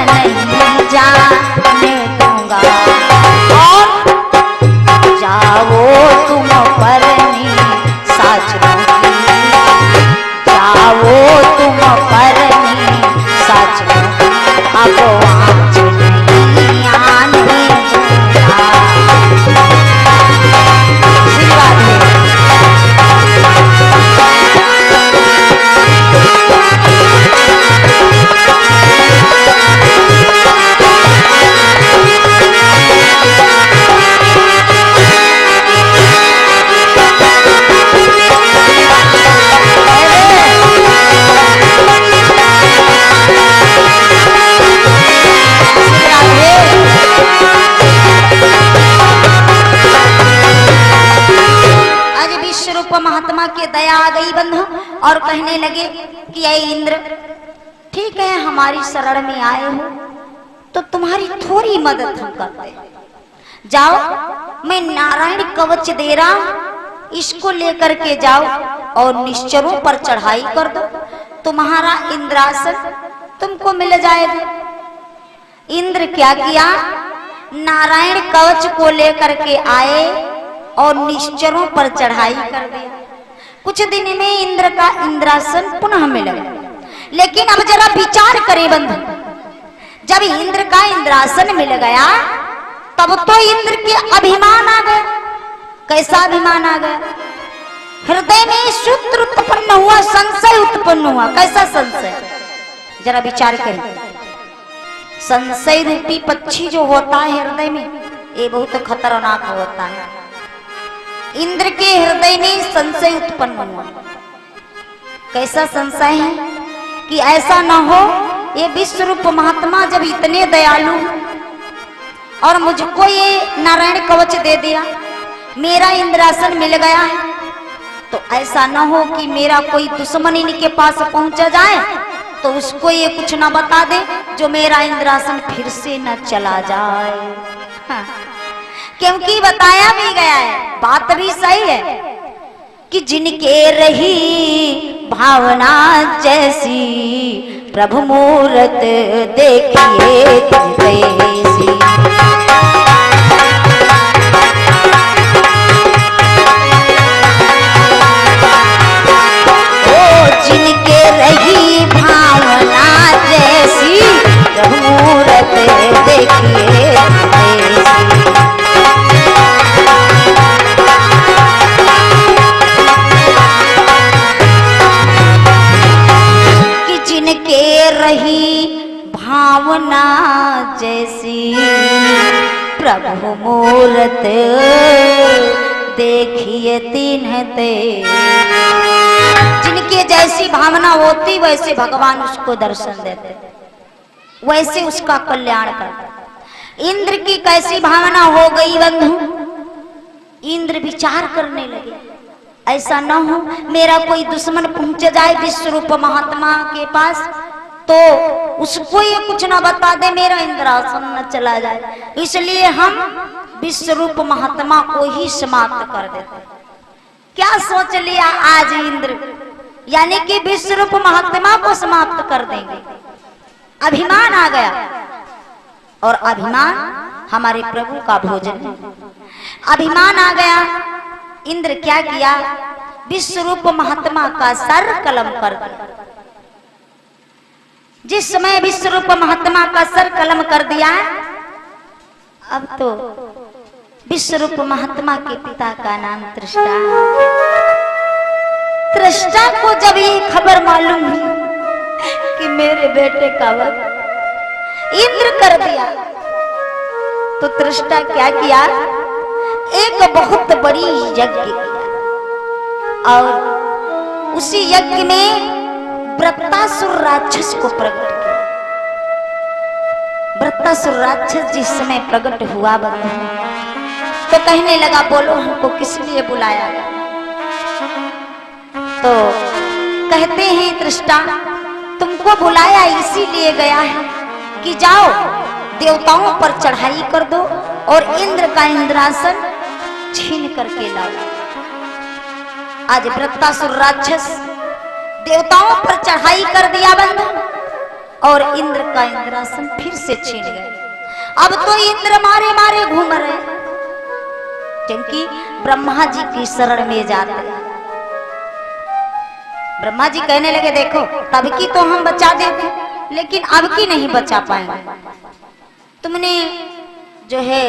नहीं जाने दूंगा। और जाओ तुम परनी साचों की, जाओ तुम परनी साचों की, अब आँच नहीं आने दूंगा। महात्मा के दया आ गई बंधु और कहने लगे कि ऐ इंद्र, ठीक है हमारी शरण में आए हो तो तुम्हारी थोड़ी मदद हम करते हैं। जाओ, मैं नारायण कवच दे रहा हूं, इसको लेकर के जाओ और निश्चरों पर चढ़ाई कर दो, तुम्हारा इंद्रासन तुमको मिल जाएगा। इंद्र क्या किया, नारायण कवच को लेकर के आए और निश्चरों पर चढ़ाई कर दिया। कुछ दिन में इंद्र का इंद्रासन पुनः मिल गया। लेकिन अब जरा विचार करें बंधु, जब इंद्र का इंद्रासन मिल गया तब तो इंद्र के अभिमान आ गया। कैसा अभिमान आ गया, हृदय में सूत्र उत्पन्न हुआ, संशय उत्पन्न हुआ। कैसा संशय, जरा विचार करें। संशय रूपी पक्षी जो होता है हृदय में, ये बहुत खतरनाक होता है। इंद्र के हृदय में संशय उत्पन्न हुआ। कैसा संशय है कि ऐसा न हो, ये विश्व रूप महात्मा जब इतने दयालु और मुझको ये नारायण कवच दे दिया, मेरा इंद्रासन मिल गया है, तो ऐसा न हो कि मेरा कोई दुश्मन इनके पास पहुंच जाए तो उसको ये कुछ ना बता दे जो मेरा इंद्रासन फिर से न चला जाए। हाँ। क्योंकि बताया भी गया है, बात भी सही है कि जिनके रही भावना जैसी, प्रभु मूरत देखिए तैसी। ओ जिनके रही भावना जैसी, प्रभु मूरत देखिए तैसी। जिनके रही भावना जैसी, प्रभु मूरत देखिए तिन्हते। जिनके जैसी भावना होती वैसे भगवान उसको दर्शन देते, वैसे उसका कल्याण करते। इंद्र की कैसी भावना हो गई बंधु, इंद्र विचार करने लगे, ऐसा न हो मेरा कोई दुश्मन पहुंच जाए विश्व रूप महात्मा के पास तो उसको ये कुछ ना बता दे, मेरा इंद्रासन न चला जाए, इसलिए हम विश्व रूप महात्मा को ही समाप्त कर देते। क्या सोच लिया आज इंद्र, यानी कि विश्व रूप महात्मा को समाप्त कर देंगे। अभिमान आ गया, और अभिमान हमारे प्रभु का भोजन है। अभिमान आ गया, इंद्र क्या किया, विश्व रूप महात्मा का सर कलम कर दिया। जिस समय विश्व रूप महात्मा का सर कलम कर दिया, अब तो विश्व रूप महात्मा के पिता का नाम त्रिष्टा। त्रिष्टा को जब ये खबर मालूम हुई कि मेरे बेटे का वध इंद्र कर दिया, तो त्रिष्टा क्या किया, एक बहुत बड़ी यज्ञ किया और उसी यज्ञ में वृत्तासुर राक्षस को प्रकट किया। वृत्तासुर राक्षस जिस समय प्रकट हुआ तो कहने लगा, बोलो हमको किस लिए बुलाया गया। तो कहते हैं त्रिष्टा, तुमको बुलाया इसीलिए गया है कि जाओ देवताओं पर चढ़ाई कर दो और इंद्र का इंद्रासन छीन करके लाओ। आज वृत्तासुर राक्षस देवताओं पर चढ़ाई कर दिया बंधु, और इंद्र का इंद्रासन फिर से छीन गए। अब तो इंद्र मारे मारे घूम रहे, क्योंकि ब्रह्मा जी की शरण में जाते। ब्रह्मा जी कहने लगे देखो तब की तो हम बचा देते, लेकिन अब की नहीं बचा पाएंगे। तुमने जो है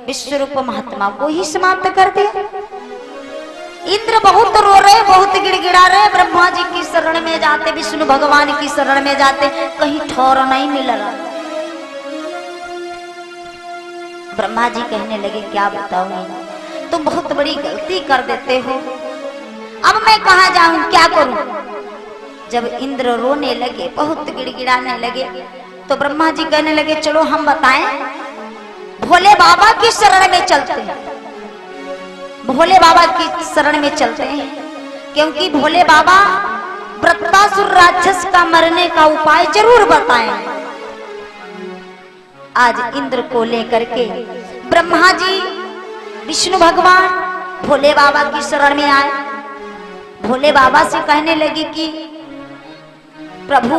विश्वरूप महात्मा को ही समाप्त कर दिया। इंद्र बहुत रो रहे, बहुत गिड़गिड़ा रहे, ब्रह्मा जी की शरण में जाते, विष्णु भगवान की शरण में जाते, कहीं ठौर नहीं मिल रहा। ब्रह्मा जी कहने लगे क्या बताऊं, तुम बहुत बड़ी गलती कर देते हो, अब मैं कहाँ जाऊं, क्या करूं। जब इंद्र रोने लगे, बहुत गिड़गिड़ाने लगे, तो ब्रह्मा जी कहने लगे चलो हम बताएं, भोले बाबा की शरण में चलते हैं, भोले बाबा की शरण में चलते हैं, क्योंकि भोले बाबा वृत्तासुर राक्षस का मरने का उपाय जरूर बताएं। आज इंद्र को लेकर के ब्रह्मा जी विष्णु भगवान भोले बाबा की शरण में आए। भोले बाबा से कहने लगे कि प्रभु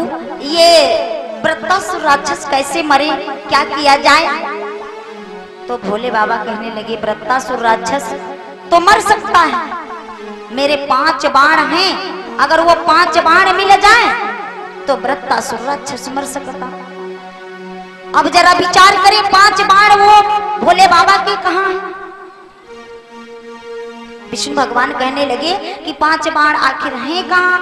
ये वृत्तासुर राक्षस कैसे मरे, क्या किया जाए। तो भोले बाबा कहने लगे वृत्तासुर राक्षस तो मर सकता है, मेरे 5 बाण हैं, अगर वो 5 बाण मिल जाए तो वृत्तासुर राक्षस मर सकता। अब जरा विचार करें, 5 बाण वो भोले बाबा के कहां हैं। विष्णु भगवान कहने लगे कि 5 बाण आखिर हैं कहां।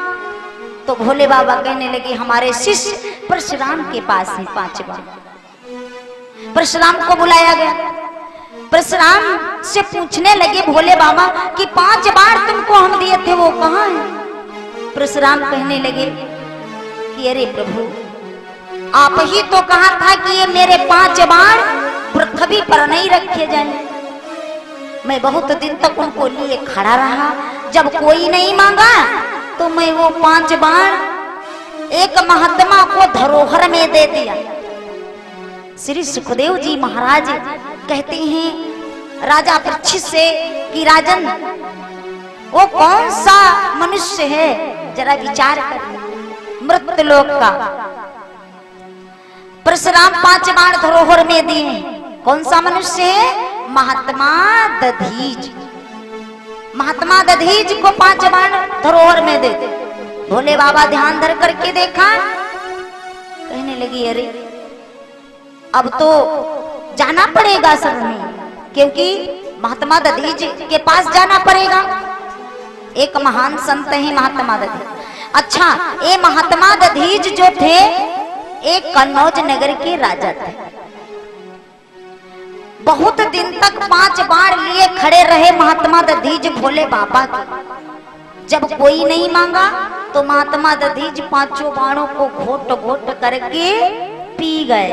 तो भोले बाबा कहने लगे हमारे शिष्य परशुराम के पास है 5 बाण। परशुराम को बुलाया गया, परशुराम से पूछने लगे भोले बाबा कि 5 बाण तुमको हम दिए थे वो कहां है। परशुराम कहने लगे कि अरे प्रभु आप ही तो कहा था कि ये मेरे 5 बाण पृथ्वी पर नहीं रखे जाए। मैं बहुत दिन तक उनको लिए खड़ा रहा, जब कोई नहीं मांगा तो मैं वो 5 बाण एक महात्मा को धरोहर में दे दिया। श्री सुखदेव जी महाराज कहते हैं राजा परीक्षित से कि राजन वो कौन सा मनुष्य है, जरा विचार कर, मृत्युलोक का। परशुराम 5 बाण धरोहर में दिए, कौन सा मनुष्य है, महात्मा दधीच। महात्मा दधीच को 5 बाण धरोहर में दे दे। भोले बाबा ध्यान धर करके देखा, कहने लगी अरे अब तो जाना पड़ेगा शरण में, क्योंकि महात्मा दधीच के पास जाना पड़ेगा। एक महान संत है महात्मा दधीच। अच्छा, ये महात्मा दधीच जो थे एक कन्नौज नगर के राजा थे। बहुत दिन तक 5 बाण लिए खड़े रहे महात्मा दधीच भोले बाबा के। जब कोई नहीं मांगा तो महात्मा दधीच 5 बाणों को घोट घोट करके पी गए।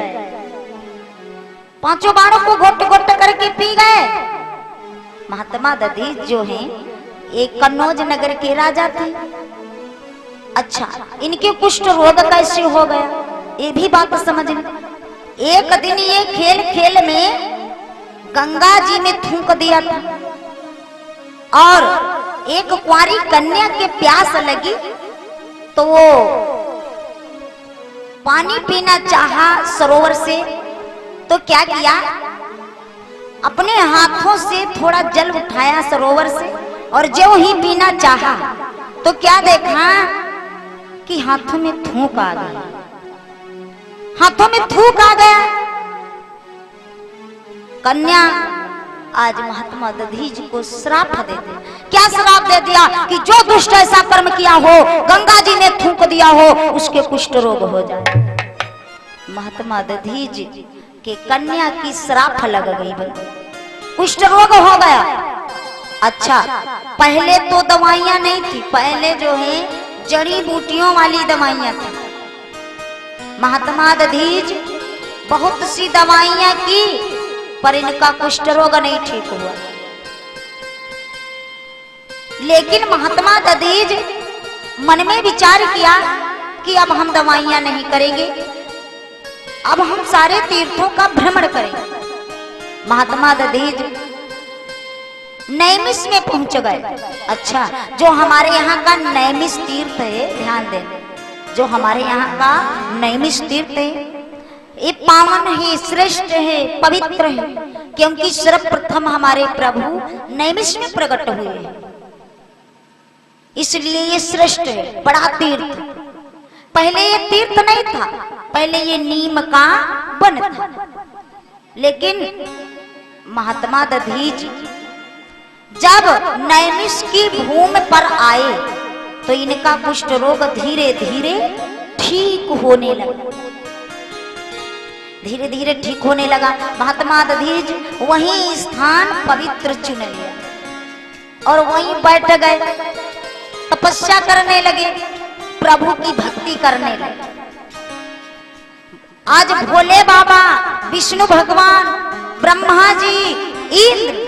5 बाणों को घोट घोट करके पी गए। महात्मा दधीच जो हैं एक कन्नौज नगर के राजा थे। अच्छा, इनके कुष्ठ रोग कैसे हो गया, ये भी बात समझनी। एक दिन ये खेल खेल में गंगा जी में थूक दिया था, और एक कुंवारी कन्या के प्यास लगी तो वो पानी पीना चाहा सरोवर से। तो क्या किया, अपने हाथों से थोड़ा जल उठाया सरोवर से, और जो ही पीना चाहा तो क्या देखा कि हाथों में थूक आ गया, हाथों में थूक आ गया। कन्या आज महात्मा दधीच को श्राप दे दिया। क्या श्राप दे दिया कि जो दुष्ट ऐसा कर्म किया हो, गंगा जी ने थूक दिया हो, उसके कुष्ठ रोग हो जाए। महात्मा दधीच के कन्या की श्राप लग गई, कुष्ठ रोग हो गया। अच्छा, पहले तो दवाइयां नहीं थी, पहले जो है जड़ी बूटियों वाली दवाइयां थी। महात्मा दधीच बहुत सी दवाइयां की, पर इनका कुष्ठ रोग नहीं ठीक हुआ। लेकिन महात्मा दधीच मन में विचार किया कि अब हम दवाइयां नहीं करेंगे, अब हम सारे तीर्थों का भ्रमण करेंगे। महात्मा दधीच नैमिष में पहुंच गए। अच्छा, जो हमारे यहाँ का नैमिष तीर्थ है, ध्यान दें, जो हमारे यहाँ का नैमिष तीर्थ है, ये पावन है, श्रेष्ठ है, पवित्र है, क्योंकि सर्वप्रथम हमारे प्रभु नैमिष में प्रकट हुए हैं, इसलिए ये श्रेष्ठ है, बड़ा तीर्थ। पहले ये तीर्थ नहीं था, पहले ये नीम का वन था, लेकिन महात्मा दधीच जब नैमिष की भूमि पर आए तो इनका कुष्ठ रोग धीरे धीरे ठीक होने लगा, धीरे धीरे ठीक होने लगा। महात्मा दधीच वही स्थान पवित्र चुन लिया और वहीं बैठ गए, तपस्या करने लगे, प्रभु की भक्ति करने लगे। आज भोले बाबा, विष्णु भगवान, ब्रह्मा जी, इंद्र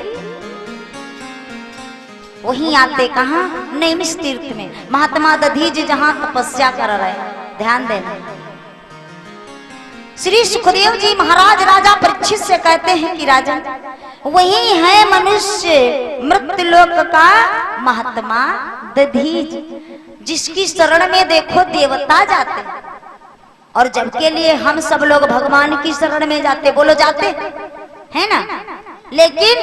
वहीं आते कहा, नैमिष तीर्थ में। महात्मा दधीच जहां तपस्या कर रहे हैं, ध्यान देना। श्री सुखदेव जी महाराज राजा परीक्षित से कहते हैं कि राजन, वही है मनुष्य मृत्युलोक का महात्मा दधीच, जिसकी शरण में देखो देवता जाते, और जबके लिए हम सब लोग भगवान की शरण में जाते, बोलो जाते है ना। लेकिन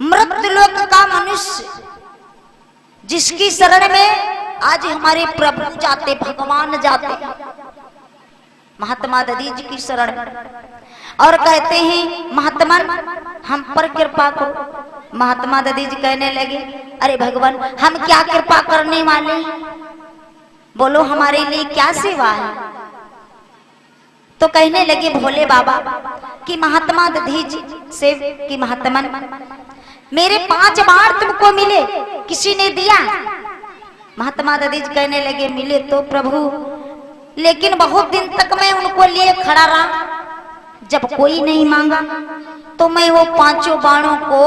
मृत्युलोक का मनुष्य जिसकी शरण में आज हमारे प्रभु जाते, भगवान जाते, महात्मा दधीच की शरण में, और कहते हैं महात्मा हम पर कृपा करो। महात्मा दधीच कहने लगे, अरे भगवान हम क्या कृपा करने वाले हैं, बोलो हमारे लिए क्या सेवा है। तो कहने लगे भोले बाबा कि महात्मा दधीच से कि महात्मा मेरे 5 बार तुमको मिले, किसी ने दिया। महात्मा दधीच कहने लगे मिले तो प्रभु, लेकिन बहुत दिन तक मैं उनको लिए खड़ा रहा, जब कोई नहीं मांगा तो मैं वो 5 बाणों को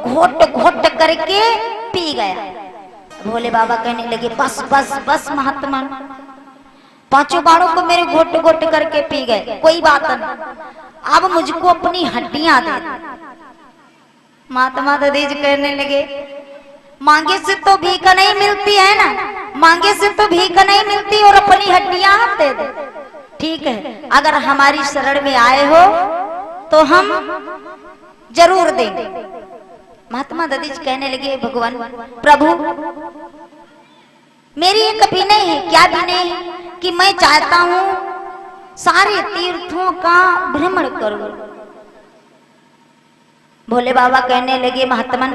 घोट घोट करके पी गया। भोले बाबा कहने लगे बस बस बस महात्मा, 5 बाणों को मेरे घोट घोट करके पी गए, कोई बात नहीं, अब मुझको अपनी हड्डियां दे। महात्मा दधीच कहने लगे मांगे से तो भीख नहीं मिलती है ना, मांगे से तो भीख नहीं मिलती, और अपनी हड्डियां आप दे दे। ठीक है, अगर हमारी शरण में आए हो तो हम जरूर देंगे। महात्मा दधीच कहने लगे भगवान प्रभु मेरी एक विनय है, क्या विनय है कि मैं चाहता हूं सारे तीर्थों का भ्रमण करूं। भोले बाबा कहने लगे महात्मन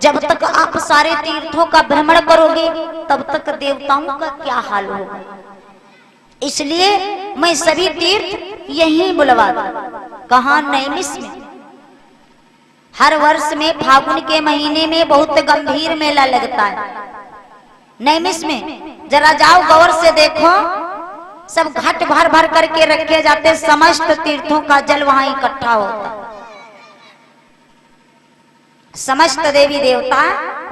जब तक आप सारे तीर्थों का भ्रमण करोगे तब तक देवताओं का क्या हाल होगा, इसलिए मैं सभी तीर्थ यहीं बुलवा दूं। कहां, नैमिष में। हर वर्ष में फागुन के महीने में बहुत गंभीर मेला लगता है नैमिष में, जरा जाओ गौर से देखो, सब घट भर भर करके रखे जाते, समस्त तीर्थों का जल वहां इकट्ठा होता, समस्त देवी देवता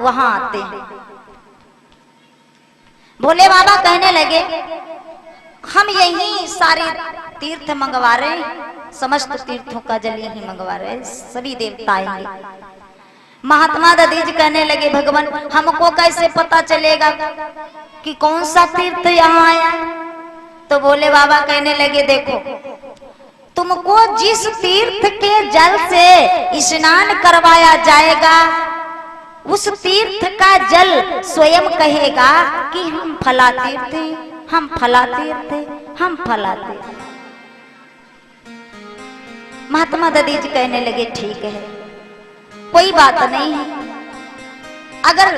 वहां आते हैं। भोले बाबा कहने लगे हम यही सारे तीर्थ मंगवा रहे हैं, समस्त तीर्थों का जल यही मंगवा रहे हैं, सभी देवता आएंगे। महात्मा दधीच कहने लगे भगवान हमको कैसे पता चलेगा कि कौन सा तीर्थ यहाँ आया। तो भोले बाबा कहने लगे देखो तुमको जिस तीर्थ के जल से स्नान करवाया जाएगा उस तीर्थ का जल स्वयं कहेगा कि हम फला तीर्थ हैं, हम फला तीर्थ हैं, हम फला तीर्थ। महात्मा दधीच कहने लगे ठीक है, कोई बात नहीं है, अगर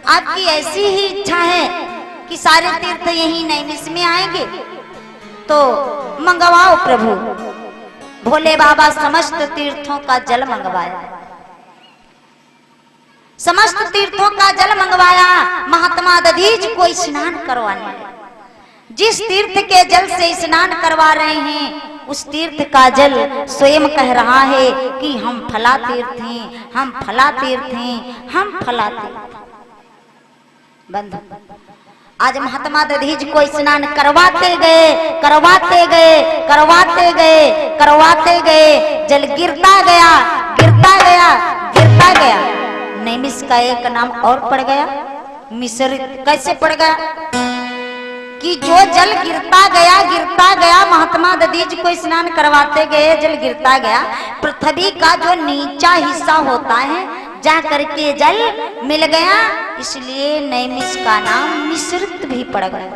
आपकी ऐसी ही इच्छा है कि सारे तीर्थ यही नैमिष में आएंगे तो मंगवाओ प्रभु। भोले बाबा समस्त तीर्थों का जल मंगवाया, समस्त तीर्थों का जल मंगवाया, महात्मा दधीच को स्नान करवाने। जिस तीर्थ के जल से स्नान करवा रहे हैं उस तीर्थ का जल स्वयं कह रहा है कि हम फला तीर्थ हैं, हम फला तीर्थ हैं, हम फला तीर्थ। बंधु आज महात्मा दधीच को स्नान करवाते गए, करवाते गए, करवाते गए, करवाते गए, जल गिरता गया, गिरता गया, गिरता गया। नैमिष का एक नाम और पड़ गया, मिश्रित। कैसे पड़ गया? कि जो जल गिरता गया, महात्मा दधीच को स्नान करवाते गए, जल गिरता गया, पृथ्वी का जो नीचा हिस्सा होता है जा करके जल मिल गया, इसलिए नैमिष का नाम मिश्रित भी पड़ गया।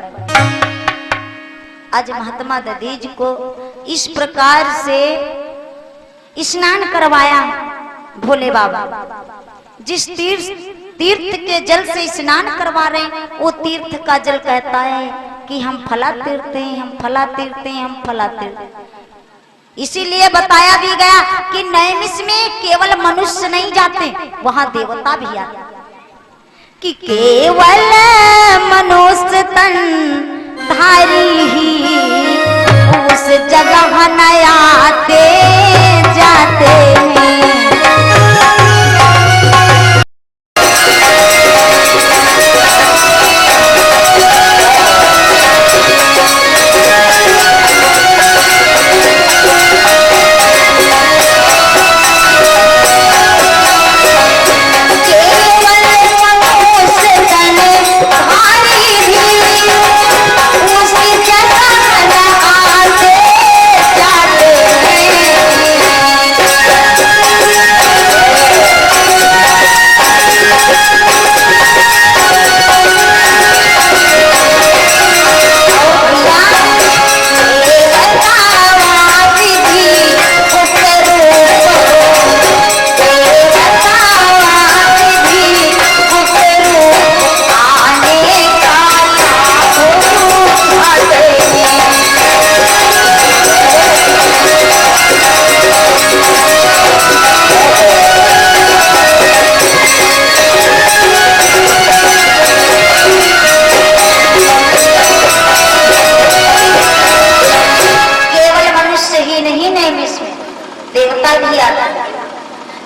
आज महात्मा दधीच को इस प्रकार से स्नान करवाया भोले बाबा। जिस तीर्थ के जल से स्नान करवा रहे हैं, वो तीर्थ का जल कहता है कि हम फला तीर्थ हैं, हम फला तीर्थ हैं, हम फला तीर्थ। इसीलिए बताया भी गया कि नैमिष में केवल मनुष्य नहीं जाते, वहां देवता भी आते, कि केवल मनुष्य तन धारी ही उस जगह न आते जाते हैं।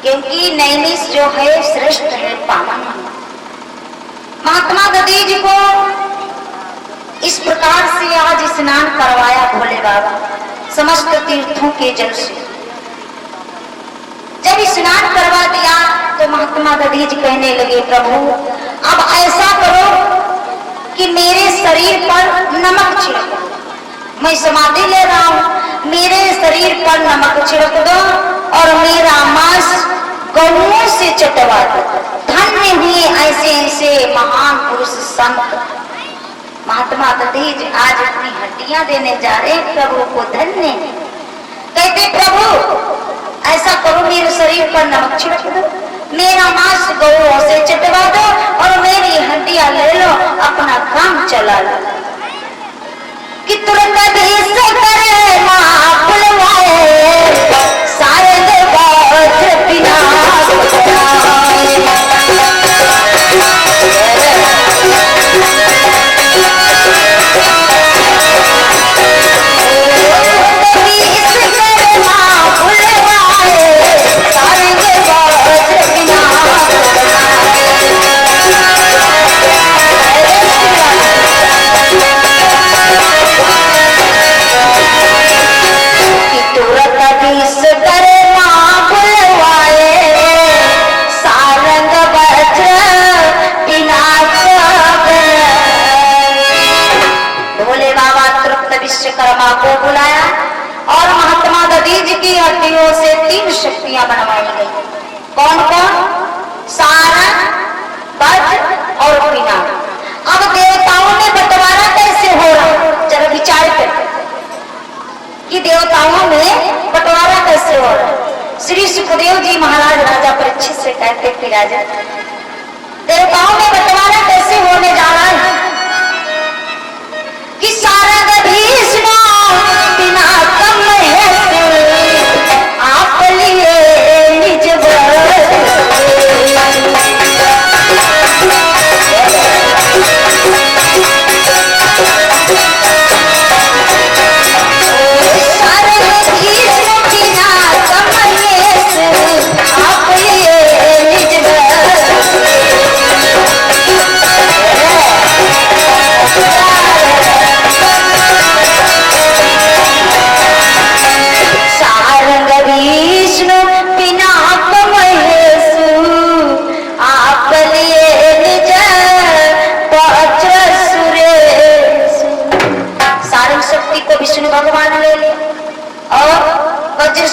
क्योंकि नैमिष जो है श्रेष्ठ है, पावन। महात्मा दधीच को इस प्रकार से आज स्नान करवाया भोले बाबा समस्त तीर्थों के जल से। जब स्नान करवा दिया तो महात्मा दधीच कहने लगे, प्रभु अब ऐसा करो कि मेरे शरीर पर नमक छिड़क दो, मैं समाधि ले रहा हूं, मेरे शरीर पर नमक छिड़क दो और मेरा मांस गौओं से चटवा दो। धन्य हुए ऐसे ऐसे महान पुरुष संत। महात्मा दधीच आज अपनी हड्डियां देने जा रहे प्रभु को धन्य। कहते प्रभु ऐसा करो, मेरे शरीर पर नमक छिड़क दो, मेरा मांस गौओं से चटवा दो और मेरी हड्डियां ले लो, अपना काम चला लो। कि तुरंत करे मां बुलवाए, शायद बात बिना विश्वकर्मा को बुलाया और महात्मा दधीच की हड्डियों से 3 शक्तियां बनवाई गई। कौन कौन? सारंग, वज्र और पिनाक। अब देवताओं में बंटवारा कैसे हो रहा, जरा विचार करें कि देवताओं में बंटवारा कैसे हो रहा। श्री सुखदेव जी महाराज राजा परीक्षित से कहते थे, राजा देवताओं में बंटवारा कैसे होने जा रहा है कि सारंग आप लिए निज आप लिए निज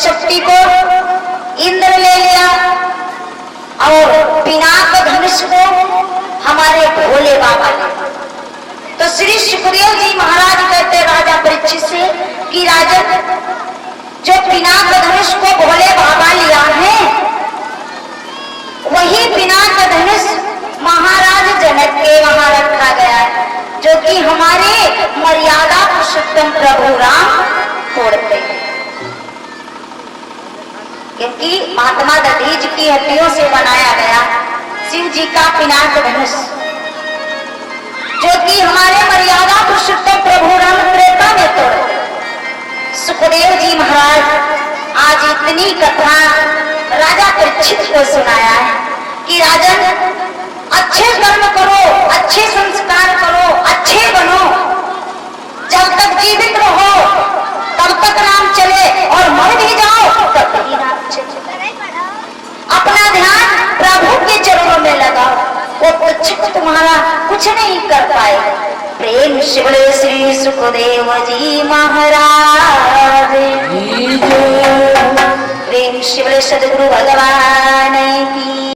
त्रिशक्ति को इंद्र ले लिया और पिनाक धनुष को हमारे भोले बाबा ने। तो श्री सुखदेव जी महाराज कहते राजा परीक्षित से कि राजन, जो पिनाक धनुष को भोले बाबा लिया है, वही पिनाक धनुष महाराज जनक के वहां रखा गया है, जो कि हमारे मर्यादा पुरुषोत्तम प्रभु राम तोड़ते हैं। क्योंकि महात्मा दधीच की हड्डियों से बनाया गया शिव जी का पिनाक धनुष, जो कि हमारे मर्यादा पुरुषोत्तम प्रभु राम त्रेता में तोड़ते। सुखदेव जी महाराज आज इतनी कथा राजा परीक्षित को सुनाया है कि राजन, अच्छे कर्म करो, अच्छे संस्कार करो, अच्छे बनो, जब तक जीवित रहो तब तक राम चले, और मर भी जाओ तब भी राम चले। अपना ध्यान प्रभु के चरणों में लगाओ, वो तुच्छ तुम्हारा कुछ नहीं कर पाए। प्रेम शिवले श्री सुखदेव जी महाराज, प्रेम शिवले सदगुरु भगवान की